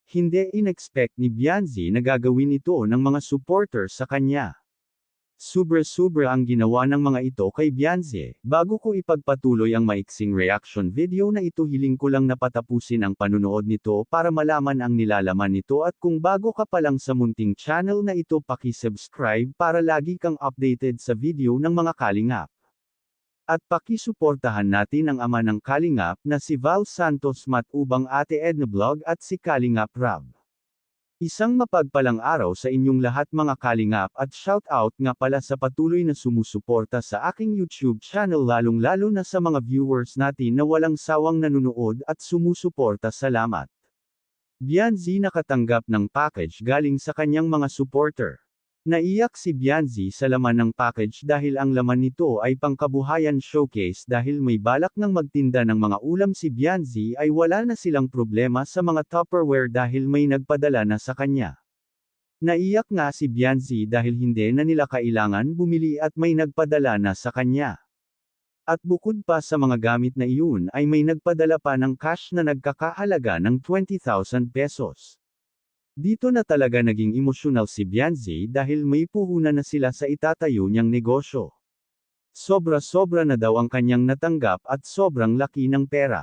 Hindi inexpect ni Bianzi na gagawin ito ng mga supporter sa kanya. Sobra-sobra ang ginawa ng mga ito kay Bianzi. Bago ko ipagpatuloy ang maiksing reaction video na ito, hiling ko lang na patapusin ang panunood nito para malaman ang nilalaman nito, at kung bago ka pa lang sa munting channel na ito, paki-subscribe para lagi kang updated sa video ng mga kalingap. At pakisuportahan natin ang ama ng kalingap na si Val Santos Matubang, Ate Edna Vlog at si Kalingap Rab. Isang mapagpalang araw sa inyong lahat mga kalingap, at shout out nga pala sa patuloy na sumusuporta sa aking YouTube channel, lalong-lalo na sa mga viewers natin na walang sawang nanonood at sumusuporta. Salamat. Bianzi nakatanggap ng package galing sa kanyang mga supporter. Naiyak si Bianzi sa laman ng package dahil ang laman nito ay pangkabuhayan showcase. Dahil may balak ng magtinda ng mga ulam si Bianzi, ay wala na silang problema sa mga Tupperware dahil may nagpadala na sa kanya. Naiyak nga si Bianzi dahil hindi na nila kailangan bumili at may nagpadala na sa kanya. At bukod pa sa mga gamit na iyon, ay may nagpadala pa ng cash na nagkakahalaga ng 20,000 pesos. Dito na talaga naging emosyonal si Bianzi dahil may puhunan na sila sa itatayo niyang negosyo. Sobra-sobra na daw ang kanyang natanggap at sobrang laki ng pera.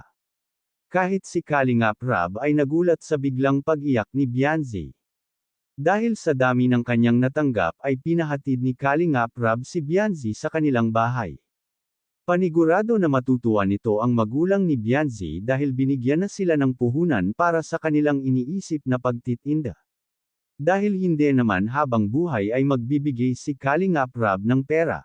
Kahit si Kalingap Rab ay nagulat sa biglang pag-iyak ni Bianzi. Dahil sa dami ng kanyang natanggap, ay pinahatid ni Kalingap Rab si Bianzi sa kanilang bahay. Panigurado na matutuwa nito ang magulang ni Bianzi dahil binigyan na sila ng puhunan para sa kanilang iniisip na pagtitinda. Dahil hindi naman habang buhay ay magbibigay si Kalingap Rab ng pera.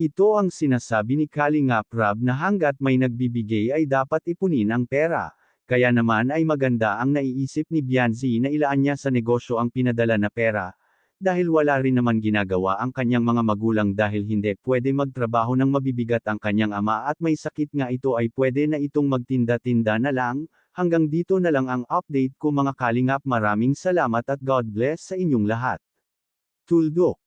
Ito ang sinasabi ni Kalingap Rab na hanggat may nagbibigay ay dapat ipunin ang pera, kaya naman ay maganda ang naiisip ni Bianzi na ilaan niya sa negosyo ang pinadala na pera. Dahil wala rin naman ginagawa ang kanyang mga magulang dahil hindi pwede magtrabaho ng mabibigat ang kanyang ama at may sakit nga ito, ay pwede na itong magtinda-tinda na lang. Hanggang dito na lang ang update ko mga kalingap, maraming salamat at God bless sa inyong lahat. Tuldok.